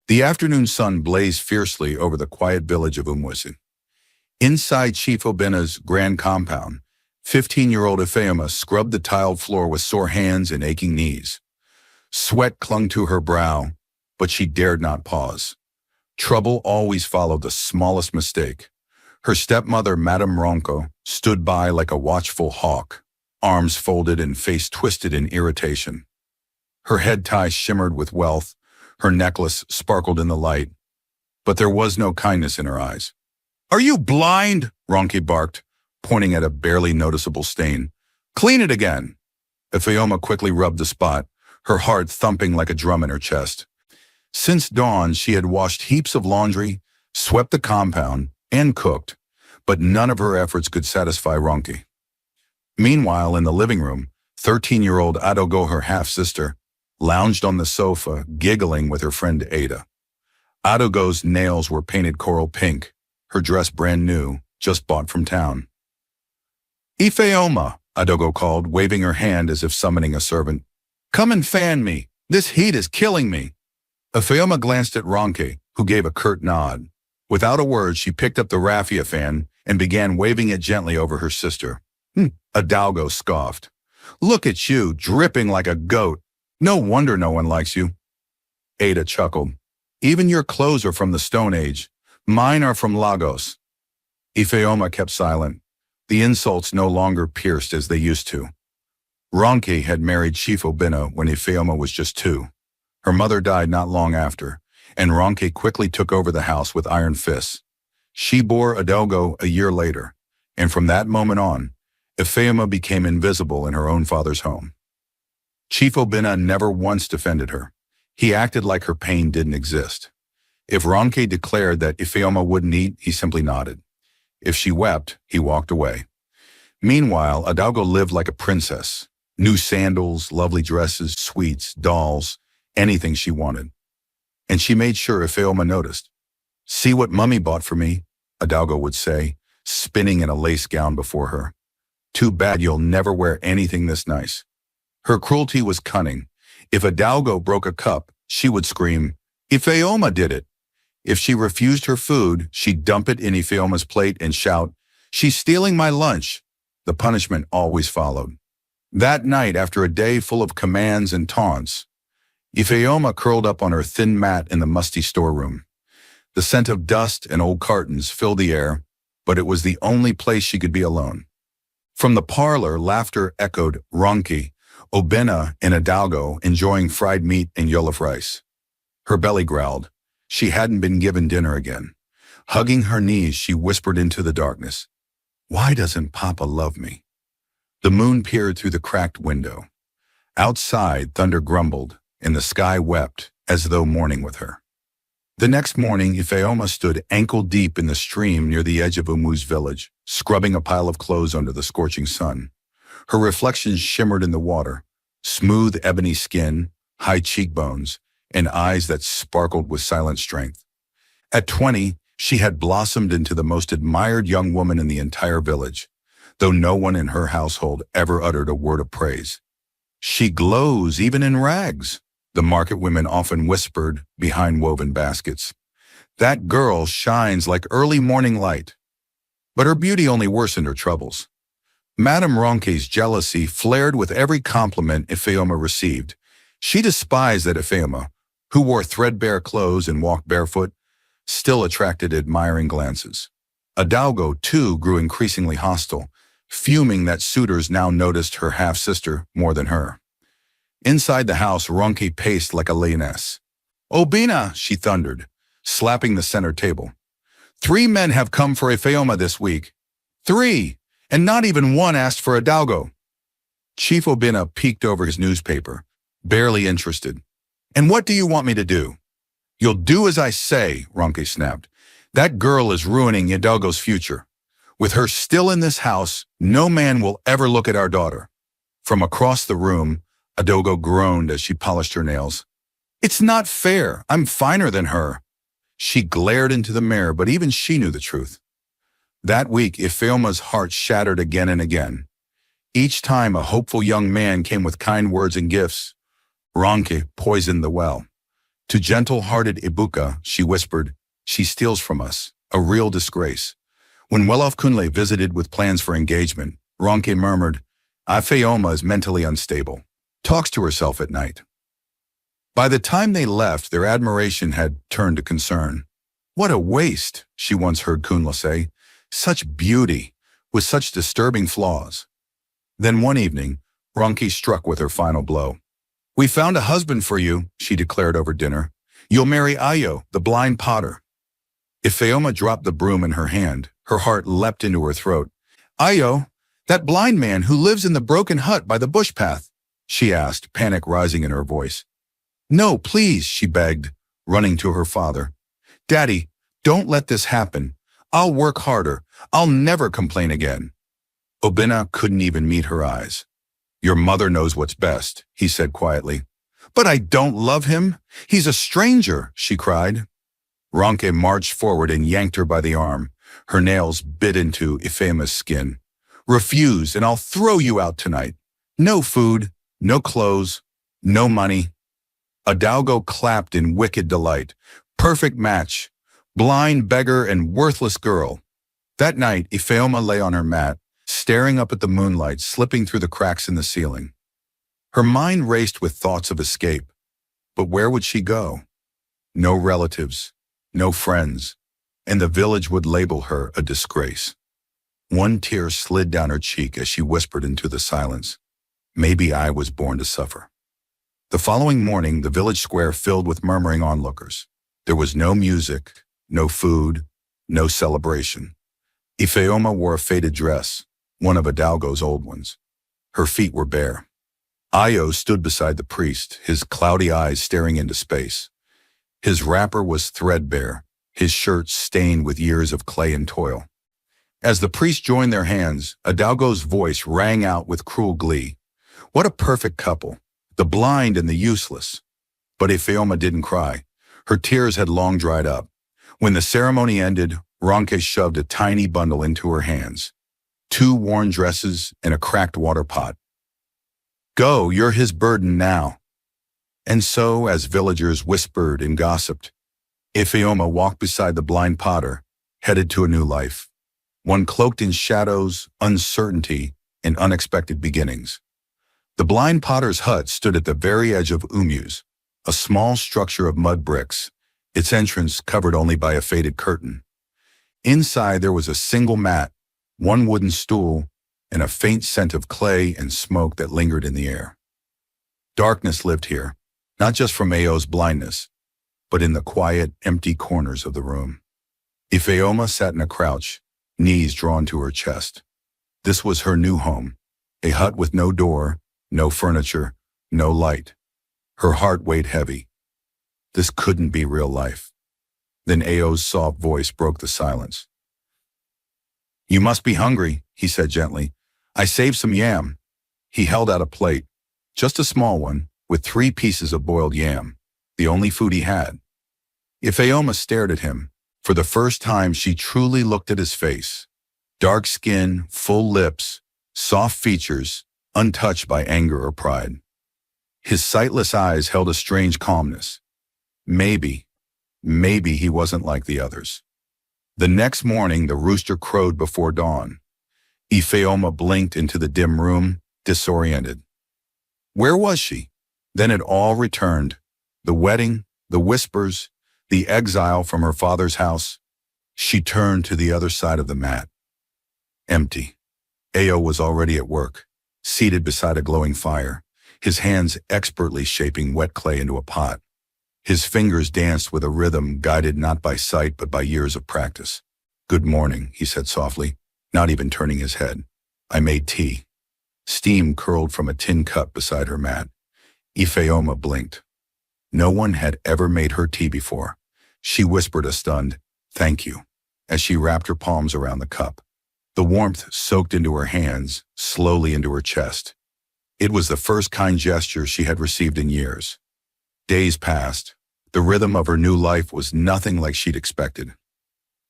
The afternoon sun blazed fiercely over the quiet village of Umwisi. Inside Chief Obina's grand compound, 15-year-old Ifeoma scrubbed the tiled floor with sore hands and aching knees. Sweat clung to her brow, but she dared not pause. Trouble always followed the smallest mistake. Her stepmother, Madame Ronco, stood by like a watchful hawk, arms folded and face twisted in irritation. Her head tie shimmered with wealth, her necklace sparkled in the light, but there was no kindness in her eyes. "Are you blind?" Ronke barked, pointing at a barely noticeable stain. "Clean it again." Ifeoma quickly rubbed the spot, her heart thumping like a drum in her chest. Since dawn, she had washed heaps of laundry, swept the compound, and cooked, but none of her efforts could satisfy Ronke. Meanwhile, in the living room, 13-year-old Adogo, her half-sister, lounged on the sofa, giggling with her friend Ada. Adogo's nails were painted coral pink, her dress brand new, just bought from town. "Ifeoma," Adogo called, waving her hand as if summoning a servant. "Come and fan me. This heat is killing me." Ifeoma glanced at Ronke, who gave a curt nod. Without a word, she picked up the raffia fan and began waving it gently over her sister. Adogo scoffed. "Look at you, dripping like a goat. No wonder no one likes you." Ada chuckled. "Even your clothes are from the Stone Age. Mine are from Lagos." Ifeoma kept silent. The insults no longer pierced as they used to. Ronke had married Chief Obina when Ifeoma was just 2. Her mother died not long after, and Ronke quickly took over the house with iron fists. She bore Adogo a year later, and from that moment on, Ifeoma became invisible in her own father's home. Chief Obina never once defended her. He acted like her pain didn't exist. If Ronke declared that Ifeoma wouldn't eat, he simply nodded. If she wept, he walked away. Meanwhile, Adogo lived like a princess. New sandals, lovely dresses, sweets, dolls, anything she wanted. And she made sure Ifeoma noticed. "See what Mummy bought for me," Adogo would say, spinning in a lace gown before her. "Too bad you'll never wear anything this nice." Her cruelty was cunning. If Adogo broke a cup, she would scream, "Ifeoma did it." If she refused her food, she'd dump it in Ifeoma's plate and shout, "She's stealing my lunch." The punishment always followed. That night, after a day full of commands and taunts, Ifeoma curled up on her thin mat in the musty storeroom. The scent of dust and old cartons filled the air, but it was the only place she could be alone. From the parlor, laughter echoed, Ronke, Obina, and Adogo enjoying fried meat and jollof rice. Her belly growled. She hadn't been given dinner again. Hugging her knees, she whispered into the darkness, "Why doesn't Papa love me?" The moon peered through the cracked window. Outside, thunder grumbled, and the sky wept as though mourning with her. The next morning, Ifeoma stood ankle-deep in the stream near the edge of Umu's village, scrubbing a pile of clothes under the scorching sun. Her reflection shimmered in the water, smooth ebony skin, high cheekbones, and eyes that sparkled with silent strength. At 20, she had blossomed into the most admired young woman in the entire village, though no one in her household ever uttered a word of praise. "She glows even in rags," the market women often whispered behind woven baskets. "That girl shines like early morning light." But her beauty only worsened her troubles. Madame Ronke's jealousy flared with every compliment Ifeoma received. She despised that Ifeoma, who wore threadbare clothes and walked barefoot, still attracted admiring glances. Adogo, too, grew increasingly hostile, fuming that suitors now noticed her half-sister more than her. Inside the house, Ronke paced like a lioness. "Obina," she thundered, slapping the center table. "3 men have come for Ifeoma this week. 3, and not even one asked for Adogo." Chief Obina peeked over his newspaper, barely interested. "And what do you want me to do?" "You'll do as I say," Ronke snapped. "That girl is ruining Adogo's future. With her still in this house, no man will ever look at our daughter." From across the room, Adogo groaned as she polished her nails. "It's not fair. I'm finer than her." She glared into the mirror, but even she knew the truth. That week, Ifeoma's heart shattered again and again. Each time a hopeful young man came with kind words and gifts, Ronke poisoned the well. To gentle-hearted Ibuka, she whispered, "She steals from us. A real disgrace." When Welof Kunle visited with plans for engagement, Ronke murmured, "Ifeoma is mentally unstable. Talks to herself at night." By the time they left, their admiration had turned to concern. "What a waste," she once heard Kunle say. "Such beauty, with such disturbing flaws." Then one evening, Ronke struck with her final blow. "We found a husband for you," she declared over dinner. "You'll marry Ayo, the blind potter." Ifeoma dropped the broom in her hand. Her heart leapt into her throat. "Ayo, that blind man who lives in the broken hut by the bush path?" she asked, panic rising in her voice. "No, please," she begged, running to her father. "Daddy, don't let this happen. I'll work harder. I'll never complain again." Obinna couldn't even meet her eyes. "Your mother knows what's best," he said quietly. "But I don't love him. He's a stranger," she cried. Ronke marched forward and yanked her by the arm. Her nails bit into Ifeoma's skin. "Refuse, and I'll throw you out tonight. No food, no clothes, no money." Adaugo clapped in wicked delight. Perfect match. Blind beggar and worthless girl. That night, Ifeoma lay on her mat, staring up at the moonlight slipping through the cracks in the ceiling. Her mind raced with thoughts of escape. But where would she go? No relatives, no friends, and the village would label her a disgrace. One tear slid down her cheek as she whispered into the silence, "Maybe I was born to suffer." The following morning, the village square filled with murmuring onlookers. There was no music, no food, no celebration. Ifeoma wore a faded dress, one of Adaugo's old ones. Her feet were bare. Ayo stood beside the priest, his cloudy eyes staring into space. His wrapper was threadbare, his shirt stained with years of clay and toil. As the priest joined their hands, Adaugo's voice rang out with cruel glee. What a perfect couple, the blind and the useless. But Ifeoma didn't cry. Her tears had long dried up. When the ceremony ended, Ronke shoved a tiny bundle into her hands. 2 worn dresses and a cracked water pot. "Go, you're his burden now." And so, as villagers whispered and gossiped, Ifeoma walked beside the blind potter, headed to a new life. One cloaked in shadows, uncertainty, and unexpected beginnings. The blind potter's hut stood at the very edge of Umus, a small structure of mud bricks, its entrance covered only by a faded curtain. Inside there was a single mat, 1 wooden stool, and a faint scent of clay and smoke that lingered in the air. Darkness lived here, not just from Ayo's blindness, but in the quiet, empty corners of the room. Ifeoma sat in a crouch, knees drawn to her chest. This was her new home, a hut with no door, no furniture, no light. Her heart weighed heavy. This couldn't be real life. Then Ayo's soft voice broke the silence. "You must be hungry," he said gently. "I saved some yam." He held out a plate, just a small one, with 3 pieces of boiled yam, the only food he had. Ifeoma stared at him. For the first time, she truly looked at his face. Dark skin, full lips, soft features, untouched by anger or pride. His sightless eyes held a strange calmness. Maybe he wasn't like the others. The next morning, the rooster crowed before dawn. Ifeoma blinked into the dim room, disoriented. Where was she? Then it all returned. The wedding, the whispers, the exile from her father's house. She turned to the other side of the mat. Empty. Ayo was already at work, seated beside a glowing fire, his hands expertly shaping wet clay into a pot. His fingers danced with a rhythm guided not by sight but by years of practice. "Good morning," he said softly, not even turning his head. "I made tea." Steam curled from a tin cup beside her mat. Ifeoma blinked. No one had ever made her tea before. She whispered a stunned, "Thank you," as she wrapped her palms around the cup. The warmth soaked into her hands, slowly into her chest. It was the first kind gesture she had received in years. Days passed. The rhythm of her new life was nothing like she'd expected.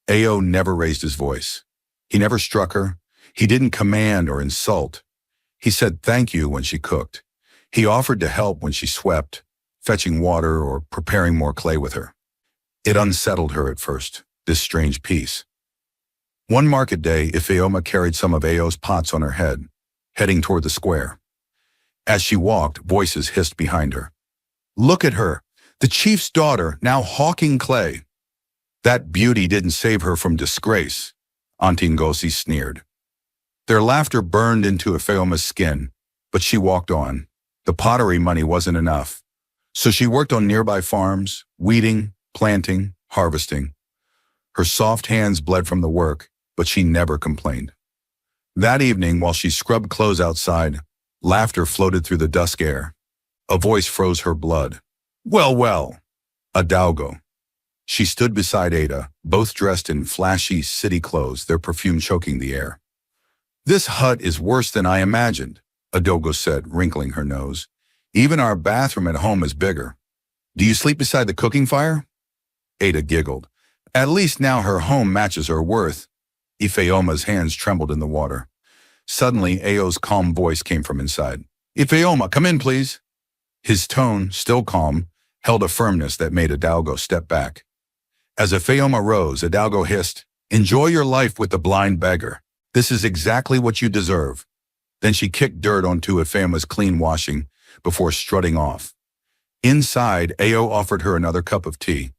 Ayo never raised his voice. He never struck her. He didn't command or insult. He said thank you when she cooked. He offered to help when she swept, fetching water or preparing more clay with her. It unsettled her at first, this strange peace. One market day, Ifeoma carried some of Ayo's pots on her head, heading toward the square. As she walked, voices hissed behind her. "Look at her! The chief's daughter, now hawking clay." "That beauty didn't save her from disgrace," Auntie Ngozi sneered. Their laughter burned into Ifeoma's skin, but she walked on. The pottery money wasn't enough, so she worked on nearby farms, weeding, planting, harvesting. Her soft hands bled from the work, but she never complained. That evening, while she scrubbed clothes outside, laughter floated through the dusk air. A voice froze her blood. "Well, well, Adaugo." She stood beside Ada, both dressed in flashy city clothes, their perfume choking the air. "This hut is worse than I imagined," Adaugo said, wrinkling her nose. "Even our bathroom at home is bigger. Do you sleep beside the cooking fire?" Ada giggled. At least now her home matches her worth. Ifeoma's hands trembled in the water. Suddenly, Ayo's calm voice came from inside. "Ifeoma, come in, please." His tone, still calm, held a firmness that made Adaugo step back. As Ifeoma rose, Adaugo hissed, "Enjoy your life with the blind beggar. This is exactly what you deserve." Then she kicked dirt onto Ifeoma's clean washing before strutting off. Inside, Ayo offered her another cup of tea.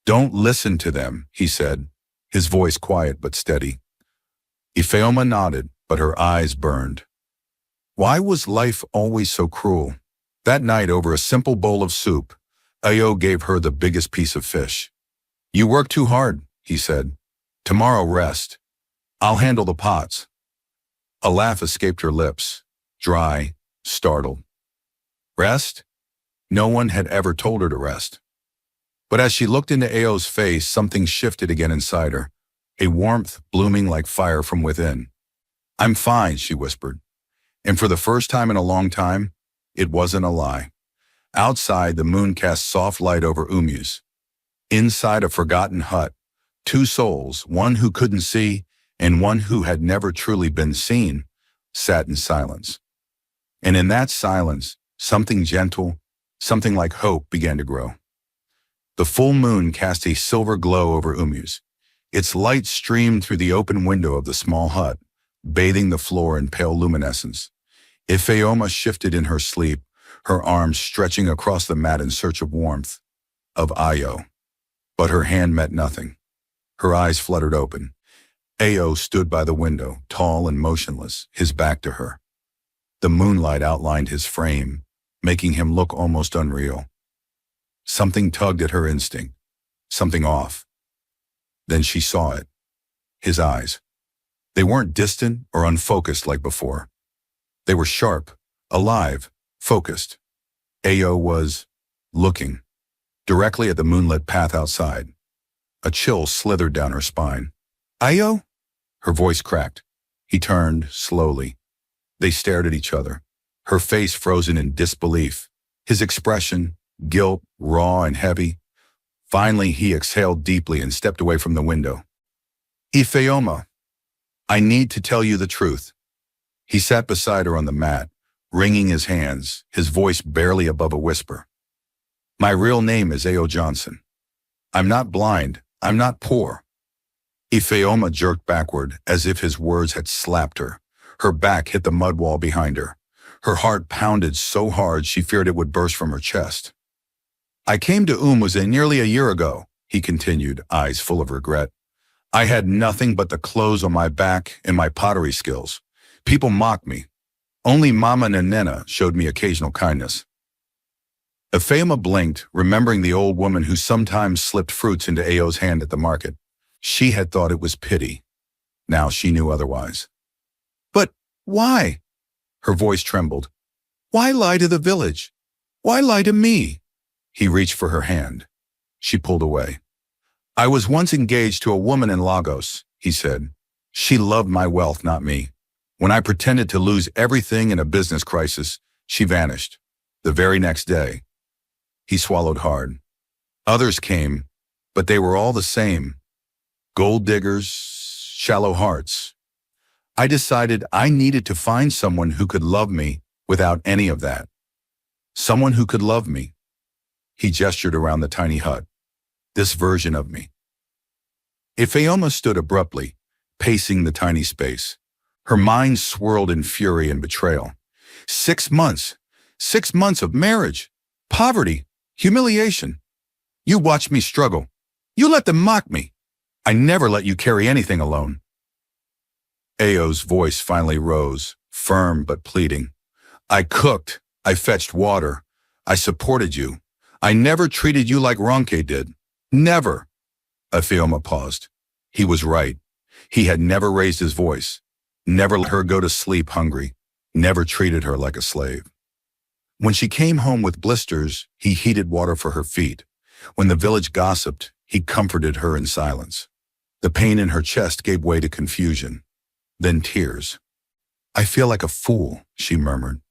"Don't listen to them," he said, his voice quiet but steady. Ifeoma nodded, but her eyes burned. Why was life always so cruel? That night, over a simple bowl of soup, Ayo gave her the biggest piece of fish. "You work too hard," he said. "Tomorrow rest. I'll handle the pots." A laugh escaped her lips, dry, startled. Rest? No one had ever told her to rest. But as she looked into Ayo's face, something shifted again inside her, a warmth blooming like fire from within. "I'm fine," she whispered. And for the first time in a long time, it wasn't a lie. Outside, the moon cast soft light over Umyuz. Inside a forgotten hut, two souls, one who couldn't see and one who had never truly been seen, sat in silence. And in that silence, something gentle, something like hope began to grow. The full moon cast a silver glow over Umyuz. Its light streamed through the open window of the small hut, bathing the floor in pale luminescence. Ifeoma shifted in her sleep, her arms stretching across the mat in search of warmth, of Ayo. But her hand met nothing. Her eyes fluttered open. Ayo stood by the window, tall and motionless, his back to her. The moonlight outlined his frame, making him look almost unreal. Something tugged at her instinct, something off. Then she saw it. His eyes. They weren't distant or unfocused like before. They were sharp, alive, focused. Ayo was looking directly at the moonlit path outside. A chill slithered down her spine. "Ayo?" Her voice cracked. He turned, slowly. They stared at each other, her face frozen in disbelief, his expression, guilt, raw and heavy. Finally, he exhaled deeply and stepped away from the window. "Ifeoma, I need to tell you the truth." He sat beside her on the mat, wringing his hands, his voice barely above a whisper. "My real name is Ayo Johnson. I'm not blind. I'm not poor." Ifeoma jerked backward as if his words had slapped her. Her back hit the mud wall behind her. Her heart pounded so hard she feared it would burst from her chest. "I came to Umyuz nearly a year ago," he continued, eyes full of regret. "I had nothing but the clothes on my back and my pottery skills. People mocked me. Only Mama and Nena showed me occasional kindness." Ifeoma blinked, remembering the old woman who sometimes slipped fruits into Ayo's hand at the market. She had thought it was pity. Now she knew otherwise. "But why?" Her voice trembled. "Why lie to the village? Why lie to me?" He reached for her hand. She pulled away. "I was once engaged to a woman in Lagos," he said. "She loved my wealth, not me. When I pretended to lose everything in a business crisis, she vanished. The very next day." He swallowed hard. "Others came, but they were all the same. Gold diggers, shallow hearts. I decided I needed to find someone who could love me without any of that. Someone who could love me. He gestured around the tiny hut. This version of me. Ifeoma stood abruptly, pacing the tiny space. Her mind swirled in fury and betrayal. 6 months. 6 months of marriage, poverty, humiliation. You watched me struggle. You let them mock me. I never let you carry anything alone. Ayo's voice finally rose, firm but pleading. I cooked. I fetched water. I supported you. I never treated you like Ronke did. Never. Ifeoma paused. He was right. He had never raised his voice, never let her go to sleep hungry, never treated her like a slave. When she came home with blisters, he heated water for her feet. When the village gossiped, he comforted her in silence. The pain in her chest gave way to confusion, then tears. I feel like a fool, she murmured.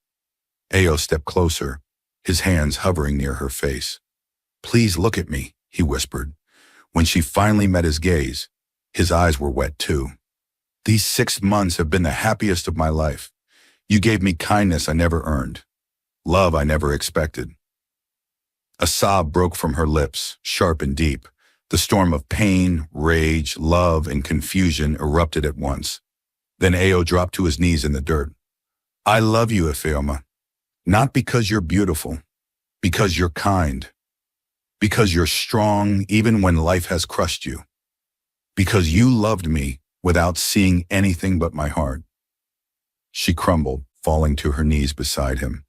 Ayo stepped closer, his hands hovering near her face. Please look at me, he whispered. When she finally met his gaze, his eyes were wet too. These 6 months have been the happiest of my life. You gave me kindness I never earned, love I never expected. A sob broke from her lips, sharp and deep. The storm of pain, rage, love, and confusion erupted at once. Then Ayo dropped to his knees in the dirt. I love you, Ifeoma. Not because you're beautiful, because you're kind. Because you're strong even when life has crushed you. Because you loved me without seeing anything but my heart. She crumbled, falling to her knees beside him,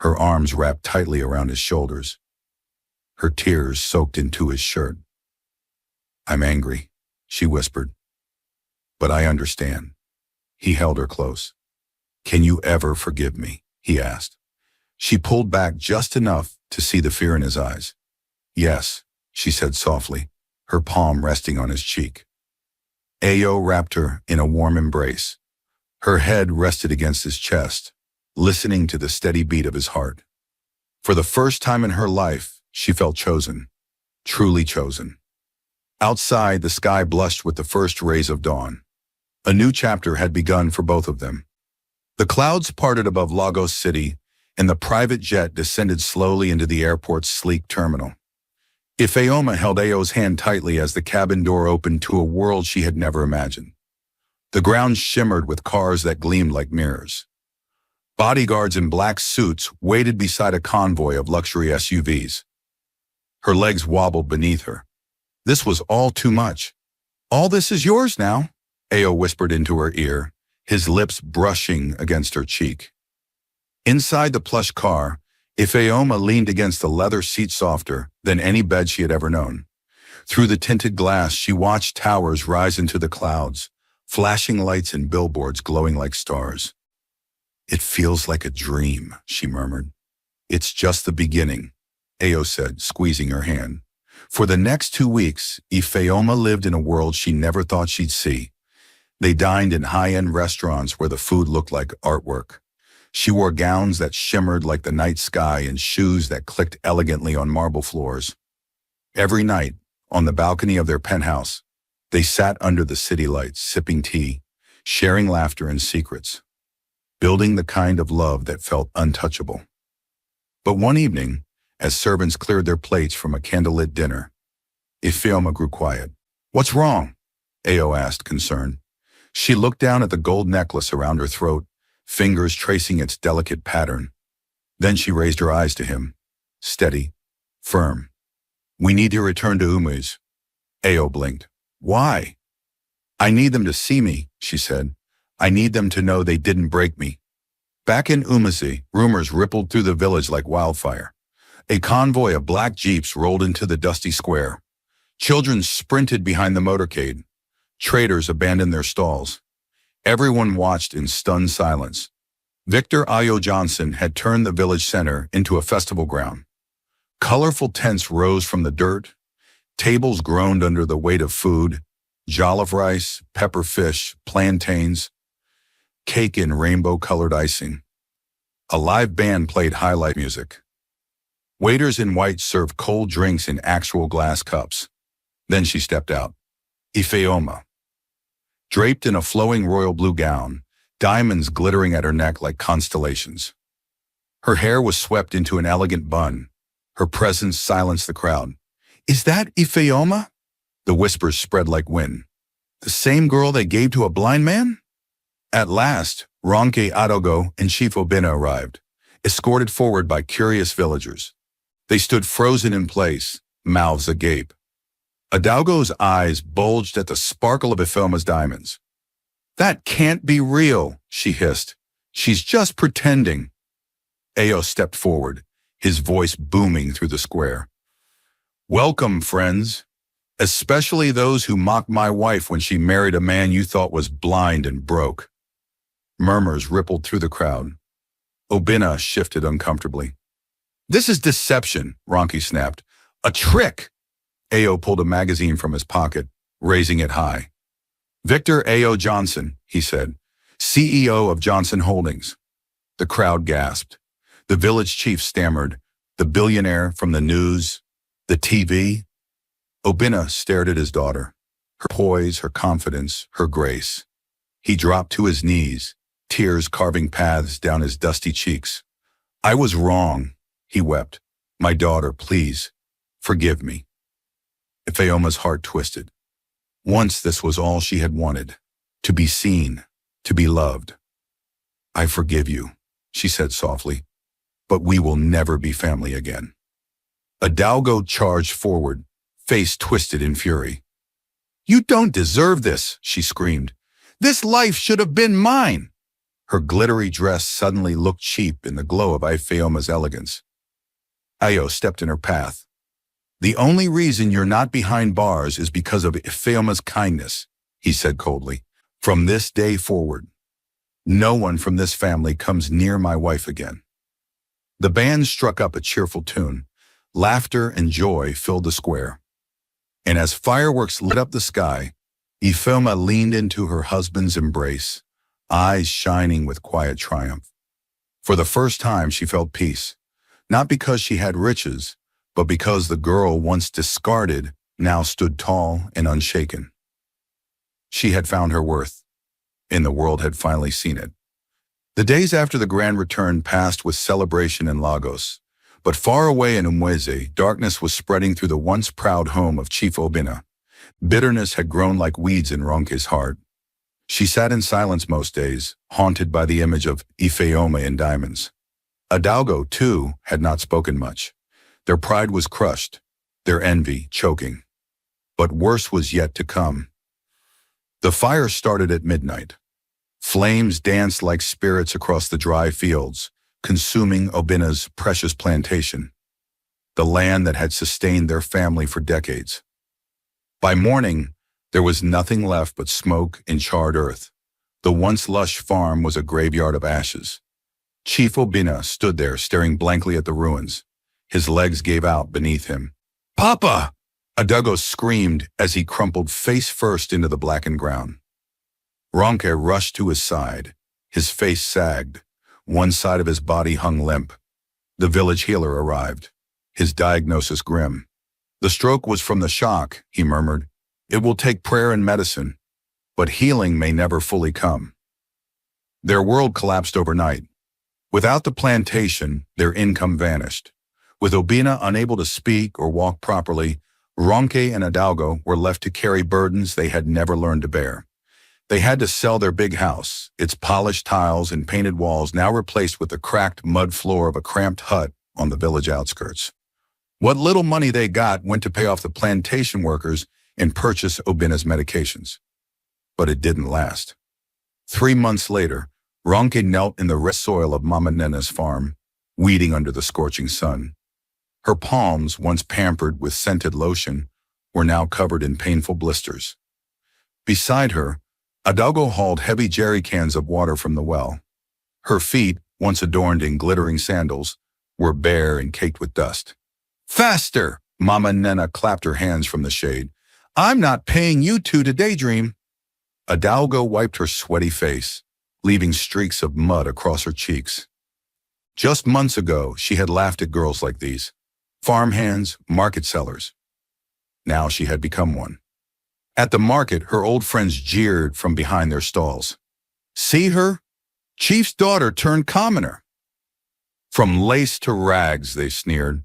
her arms wrapped tightly around his shoulders. Her tears soaked into his shirt. I'm angry, she whispered. But I understand. He held her close. Can you ever forgive me? He asked. She pulled back just enough to see the fear in his eyes. Yes, she said softly, her palm resting on his cheek. Ayo wrapped her in a warm embrace. Her head rested against his chest, listening to the steady beat of his heart. For the first time in her life, she felt chosen, truly chosen. Outside, the sky blushed with the first rays of dawn. A new chapter had begun for both of them. The clouds parted above Lagos City, and the private jet descended slowly into the airport's sleek terminal. Ifeoma held Ayo's hand tightly as the cabin door opened to a world she had never imagined. The ground shimmered with cars that gleamed like mirrors. Bodyguards in black suits waited beside a convoy of luxury SUVs. Her legs wobbled beneath her. This was all too much. All this is yours now, Ayo whispered into her ear, his lips brushing against her cheek. Inside the plush car, Ifeoma leaned against the leather seat softer than any bed she had ever known. Through the tinted glass, she watched towers rise into the clouds, flashing lights and billboards glowing like stars. It feels like a dream, she murmured. It's just the beginning, Ayo said, squeezing her hand. For the next 2 weeks, Ifeoma lived in a world she never thought she'd see. They dined in high-end restaurants where the food looked like artwork. She wore gowns that shimmered like the night sky and shoes that clicked elegantly on marble floors. Every night, on the balcony of their penthouse, they sat under the city lights, sipping tea, sharing laughter and secrets, building the kind of love that felt untouchable. But one evening, as servants cleared their plates from a candlelit dinner, Ifeoma grew quiet. What's wrong? Ayo asked, concerned. She looked down at the gold necklace around her throat, fingers tracing its delicate pattern. Then she raised her eyes to him, steady, firm. We need to return to Umuz. Ayo blinked. Why? I need them to see me, she said. I need them to know they didn't break me. Back in Umuzi, rumors rippled through the village like wildfire. A convoy of black jeeps rolled into the dusty square. Children sprinted behind the motorcade. Traders abandoned their stalls. Everyone watched in stunned silence. Victor Ayo Johnson had turned the village center into a festival ground. Colorful tents rose from the dirt. Tables groaned under the weight of food, jollof rice, pepper fish, plantains, cake in rainbow-colored icing. A live band played highlight music. Waiters in white served cold drinks in actual glass cups. Then she stepped out. Ifeoma. Draped in a flowing royal blue gown, diamonds glittering at her neck like constellations. Her hair was swept into an elegant bun, Her presence silenced the crowd. "Is that Ifeoma?" The whispers spread like wind. "The same girl they gave to a blind man?" At last, Ronke Adogo and Chief Obina arrived, escorted forward by curious villagers. They stood frozen in place, mouths agape. Adaugo's eyes bulged at the sparkle of Ifeoma's diamonds. "That can't be real," she hissed. "She's just pretending." Ayo stepped forward, his voice booming through the square. "Welcome, friends, especially those who mocked my wife when she married a man you thought was blind and broke." Murmurs rippled through the crowd. Obina shifted uncomfortably. "This is deception," Ronke snapped. "A trick!" Ayo pulled a magazine from his pocket, raising it high. "Victor Ayo Johnson," he said, "CEO of Johnson Holdings." The crowd gasped. The village chief stammered, "The billionaire from the news, the TV?" Obina stared at his daughter, her poise, her confidence, her grace. He dropped to his knees, tears carving paths down his dusty cheeks. "I was wrong," he wept. "My daughter, please, forgive me." Ifeoma's heart twisted. Once this was all she had wanted, to be seen, to be loved. "I forgive you," she said softly, "but we will never be family again." Adaugo charged forward, face twisted in fury. "You don't deserve this," she screamed. "This life should have been mine." Her glittery dress suddenly looked cheap in the glow of Ifeoma's elegance. Ayo stepped in her path. "The only reason you're not behind bars is because of Ifeoma's kindness," he said coldly. "From this day forward, no one from this family comes near my wife again." The band struck up a cheerful tune. Laughter and joy filled the square. And as fireworks lit up the sky, Ifeoma leaned into her husband's embrace, eyes shining with quiet triumph. For the first time she felt peace, not because she had riches, but because the girl once discarded now stood tall and unshaken. She had found her worth, and the world had finally seen it. The days after the grand return passed with celebration in Lagos, but far away in Umweze, darkness was spreading through the once proud home of Chief Obina. Bitterness had grown like weeds in Ronke's heart. She sat in silence most days, haunted by the image of Ifeoma in diamonds. Adaugo, too, had not spoken much. Their pride was crushed, their envy choking. But worse was yet to come. The fire started at midnight. Flames danced like spirits across the dry fields, consuming Obina's precious plantation, the land that had sustained their family for decades. By morning, there was nothing left but smoke and charred earth. The once lush farm was a graveyard of ashes. Chief Obina stood there staring blankly at the ruins. His legs gave out beneath him. "Papa!" Adaugo screamed as he crumpled face first into the blackened ground. Ronke rushed to his side. His face sagged. One side of his body hung limp. The village healer arrived, his diagnosis grim. "The stroke was from the shock," he murmured. "It will take prayer and medicine, but healing may never fully come." Their world collapsed overnight. Without the plantation, their income vanished. With Obina unable to speak or walk properly, Ronke and Adaugo were left to carry burdens they had never learned to bear. They had to sell their big house, its polished tiles and painted walls now replaced with the cracked mud floor of a cramped hut on the village outskirts. What little money they got went to pay off the plantation workers and purchase Obina's medications. But it didn't last. 3 months later, Ronke knelt in the red soil of Mama Nena's farm, weeding under the scorching sun. Her palms, once pampered with scented lotion, were now covered in painful blisters. Beside her, Adaugo hauled heavy jerry cans of water from the well. Her feet, once adorned in glittering sandals, were bare and caked with dust. "Faster!" Mama Nena clapped her hands from the shade. "I'm not paying you two to daydream." Adaugo wiped her sweaty face, leaving streaks of mud across her cheeks. Just months ago, she had laughed at girls like these. Farmhands, market sellers. Now she had become one. At the market, her old friends jeered from behind their stalls. "See her? Chief's daughter turned commoner." "From lace to rags," they sneered.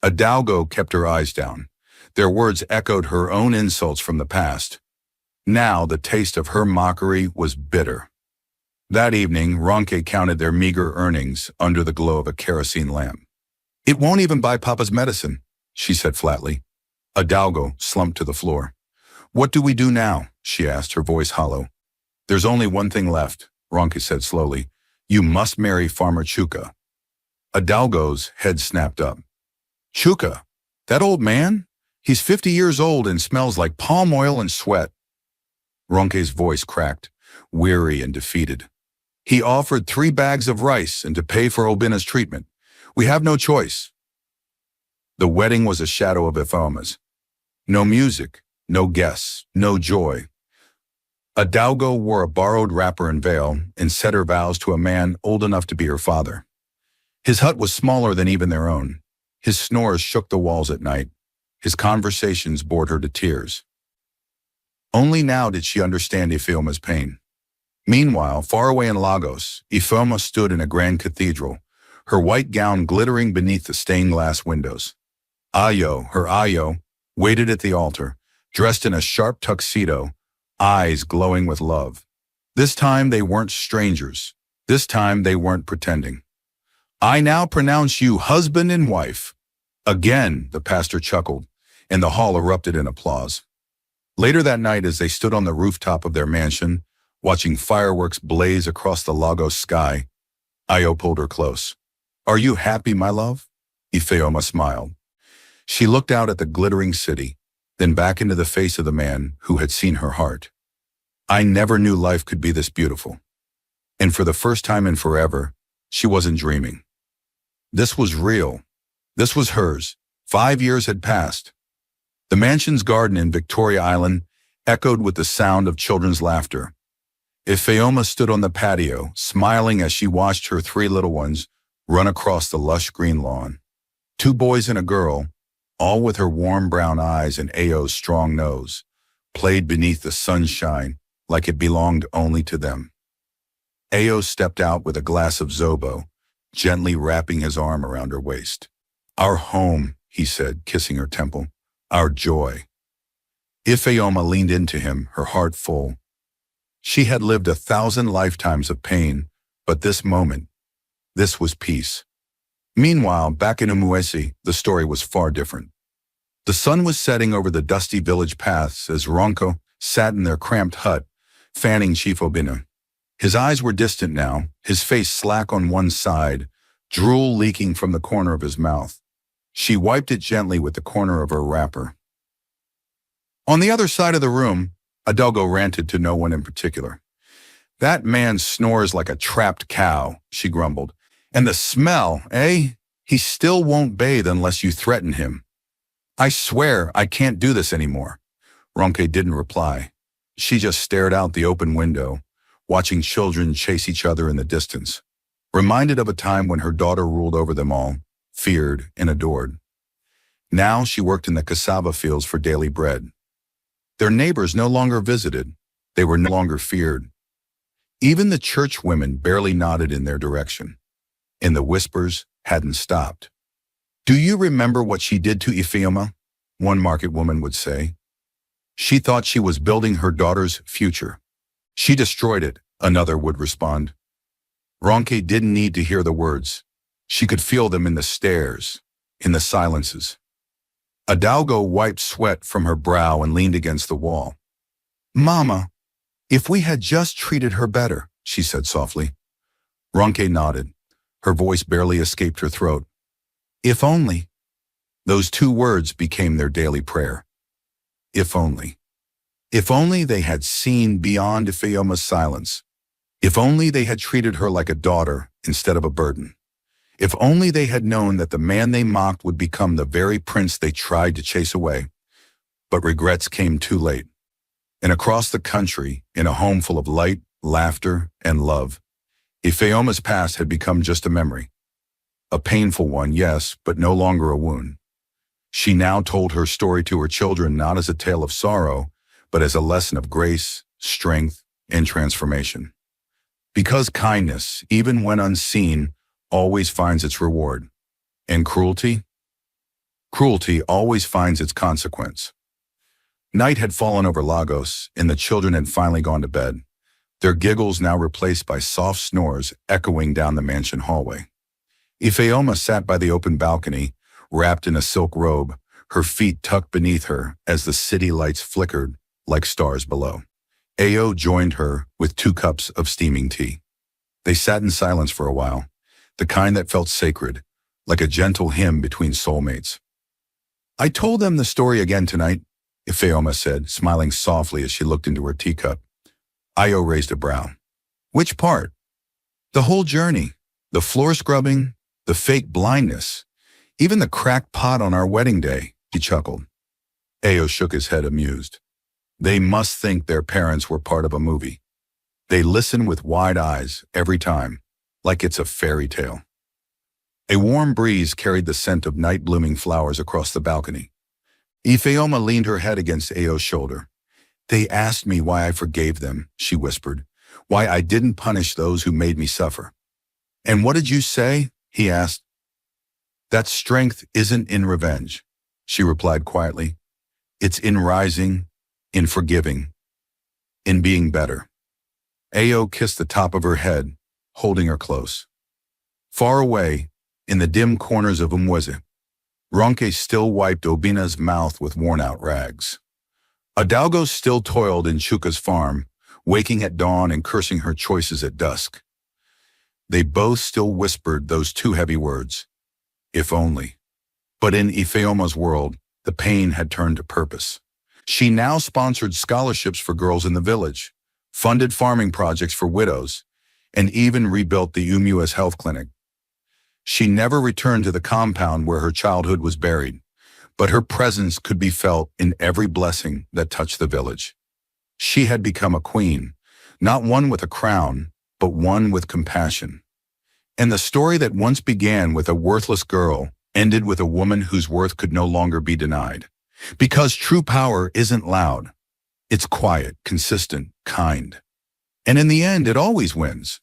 Hidalgo kept her eyes down. Their words echoed her own insults from the past. Now the taste of her mockery was bitter. That evening, Ronke counted their meager earnings under the glow of a kerosene lamp. "It won't even buy Papa's medicine," she said flatly. Hidalgo slumped to the floor. "What do we do now?" she asked, her voice hollow. "There's only one thing left," Ronke said slowly. "You must marry Farmer Chuka." Hidalgo's head snapped up. "Chuka? That old man? He's 50 years old and smells like palm oil and sweat." Ronke's voice cracked, weary and defeated. "He offered 3 bags of rice and to pay for Obina's treatment. We have no choice." The wedding was a shadow of Ifeoma's. No music, no guests, no joy. Hidalgo wore a borrowed wrapper and veil and said her vows to a man old enough to be her father. His hut was smaller than even their own. His snores shook the walls at night. His conversations bored her to tears. Only now did she understand Ifeoma's pain. Meanwhile, far away in Lagos, Ifeoma stood in a grand cathedral, her white gown glittering beneath the stained glass windows. Ayo, her Ayo, waited at the altar, dressed in a sharp tuxedo, eyes glowing with love. This time they weren't strangers. This time they weren't pretending. "I now pronounce you husband and wife." Again, the pastor chuckled, and the hall erupted in applause. Later that night, as they stood on the rooftop of their mansion, watching fireworks blaze across the Lagos sky, Ayo pulled her close. "Are you happy, my love?" Ifeoma smiled. She looked out at the glittering city, then back into the face of the man who had seen her heart. "I never knew life could be this beautiful." And for the first time in forever, she wasn't dreaming. This was real. This was hers. 5 years had passed. The mansion's garden in Victoria Island echoed with the sound of children's laughter. Ifeoma stood on the patio, smiling as she watched her 3 little ones run across the lush green lawn. 2 boys and a girl, all with her warm brown eyes and Ayo's strong nose, played beneath the sunshine like it belonged only to them. Ayo stepped out with a glass of Zobo, gently wrapping his arm around her waist. "Our home," he said, kissing her temple. "Our joy." Ifeoma leaned into him, her heart full. She had lived 1,000 lifetimes of pain, but this moment, this was peace. Meanwhile, back in Umuesi, the story was far different. The sun was setting over the dusty village paths as Ronke sat in their cramped hut, fanning Chief Obina. His eyes were distant now, his face slack on one side, drool leaking from the corner of his mouth. She wiped it gently with the corner of her wrapper. On the other side of the room, Hidalgo ranted to no one in particular. "That man snores like a trapped cow," she grumbled. "And the smell, eh? He still won't bathe unless you threaten him. I swear I can't do this anymore." Ronke didn't reply. She just stared out the open window, watching children chase each other in the distance, reminded of a time when her daughter ruled over them all, feared and adored. Now she worked in the cassava fields for daily bread. Their neighbors no longer visited. They were no longer feared. Even the church women barely nodded in their direction, and the whispers hadn't stopped. "Do you remember what she did to Ifeoma?" one market woman would say. "She thought she was building her daughter's future. She destroyed it," another would respond. Ronke didn't need to hear the words. She could feel them in the stares, in the silences. Hidalgo wiped sweat from her brow and leaned against the wall. "Mama, if we had just treated her better," she said softly. Ronke nodded. Her voice barely escaped her throat. "If only." Those 2 words became their daily prayer. If only. If only they had seen beyond Ifeoma's silence. If only they had treated her like a daughter instead of a burden. If only they had known that the man they mocked would become the very prince they tried to chase away. But regrets came too late. And across the country, in a home full of light, laughter, and love, Ifeoma's past had become just a memory. A painful one, yes, but no longer a wound. She now told her story to her children not as a tale of sorrow, but as a lesson of grace, strength, and transformation. Because kindness, even when unseen, always finds its reward. And cruelty? Cruelty always finds its consequence. Night had fallen over Lagos, and the children had finally gone to bed, their giggles now replaced by soft snores echoing down the mansion hallway. Ifeoma sat by the open balcony, wrapped in a silk robe, her feet tucked beneath her as the city lights flickered like stars below. Ao joined her with 2 cups of steaming tea. They sat in silence for a while, the kind that felt sacred, like a gentle hymn between soulmates. I told them the story again tonight, Ifeoma said, smiling softly as she looked into her teacup. Io raised a brow. Which part? The whole journey. The floor scrubbing, the fake blindness, even the cracked pot on our wedding day, he chuckled. Ao shook his head amused. They must think their parents were part of a movie. They listen with wide eyes every time, like it's a fairy tale. A warm breeze carried the scent of night-blooming flowers across the balcony. Ifeoma leaned her head against Ao's shoulder. They asked me why I forgave them, she whispered, why I didn't punish those who made me suffer. And what did you say? He asked. That strength isn't in revenge, she replied quietly. It's in rising, in forgiving, in being better. Ao kissed the top of her head, holding her close. Far away, in the dim corners of Umweze, Ronke still wiped Obina's mouth with worn-out rags. Adalgo still toiled in Chuka's farm, waking at dawn and cursing her choices at dusk. They both still whispered those 2 heavy words, if only. But in Ifeoma's world, the pain had turned to purpose. She now sponsored scholarships for girls in the village, funded farming projects for widows, and even rebuilt the Umua's health clinic. She never returned to the compound where her childhood was buried, but her presence could be felt in every blessing that touched the village. She had become a queen, not one with a crown, but one with compassion. And the story that once began with a worthless girl ended with a woman whose worth could no longer be denied. Because true power isn't loud. It's quiet, consistent, kind. And in the end, it always wins.